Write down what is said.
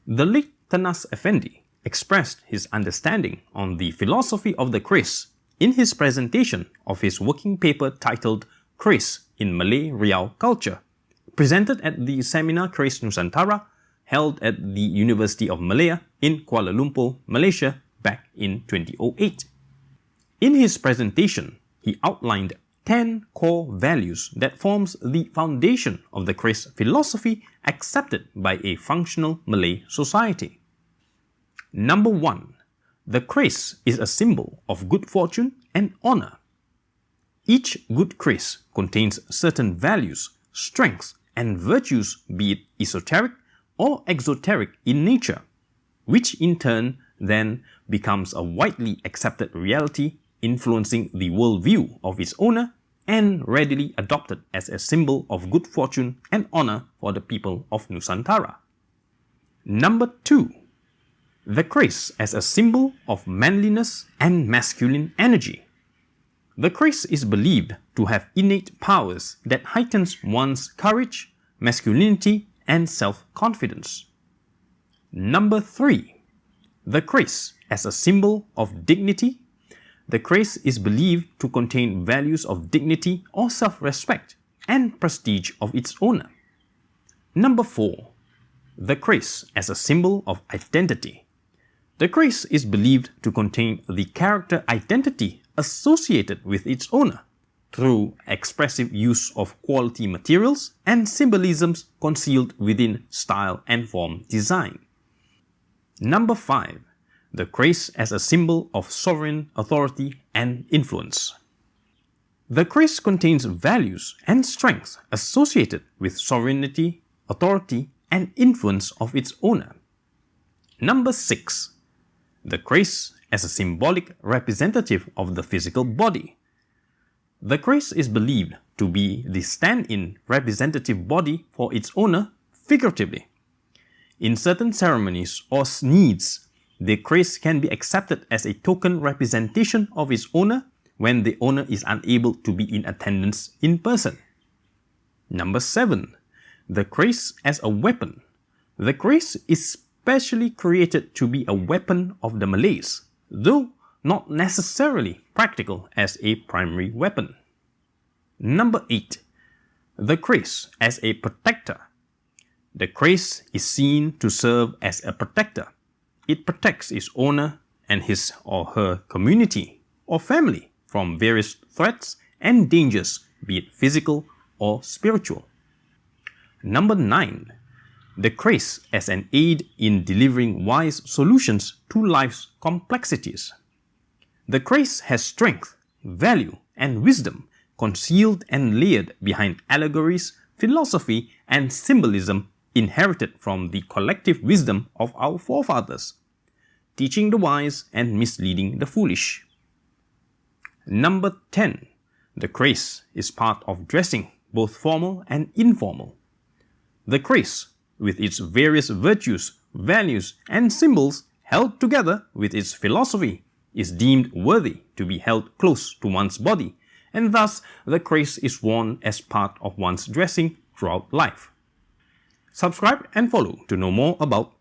The late Tenas Effendy expressed his understanding on the philosophy of the kris in his presentation of his working paper titled Kris in Malay-Riau Culture, presented at the Seminar Keris Nusantara held at the University of Malaya in Kuala Lumpur, Malaysia back in 2008. In his presentation, he outlined 10 core values that forms the foundation of the kris philosophy accepted by a functional Malay society. Number 1. The kris is a symbol of good fortune and honor. Each good kris contains certain values, strengths, and virtues, be it esoteric or exoteric in nature, which in turn then becomes a widely accepted reality influencing the worldview of its owner and readily adopted as a symbol of good fortune and honor for the people of Nusantara. Number 2. The kris as a symbol of manliness and masculine energy. The kris is believed to have innate powers that heightens one's courage, masculinity, and self-confidence. Number 3. The kris as a symbol of dignity. The kris is believed to contain values of dignity or self-respect and prestige of its owner. Number 4. The kris as a symbol of identity. The kris is believed to contain the character identity associated with its owner through expressive use of quality materials and symbolisms concealed within style and form design. Number 5. The kris as a symbol of sovereign authority and influence. The kris contains values and strengths associated with sovereignty, authority, and influence of its owner. Number 6. The kris as a symbolic representative of the physical body. The kris is believed to be the stand-in representative body for its owner figuratively. In certain ceremonies or needs, the kris can be accepted as a token representation of its owner when the owner is unable to be in attendance in person. Number 7. The kris as a weapon. The kris is specially created to be a weapon of the Malays, though not necessarily practical as a primary weapon. Number 8. The kris as a protector. The kris is seen to serve as a protector. It protects its owner and his or her community or family from various threats and dangers, be it physical or spiritual. Number 9. The kris as an aid in delivering wise solutions to life's complexities. The kris has strength, value, and wisdom concealed and layered behind allegories, philosophy, and symbolism inherited from the collective wisdom of our forefathers, teaching the wise and misleading the foolish. Number 10. The kris is part of dressing, both formal and informal. The kris, with its various virtues, values, and symbols held together with its philosophy, is deemed worthy to be held close to one's body, and thus the kris is worn as part of one's dressing throughout life. Subscribe and follow to know more about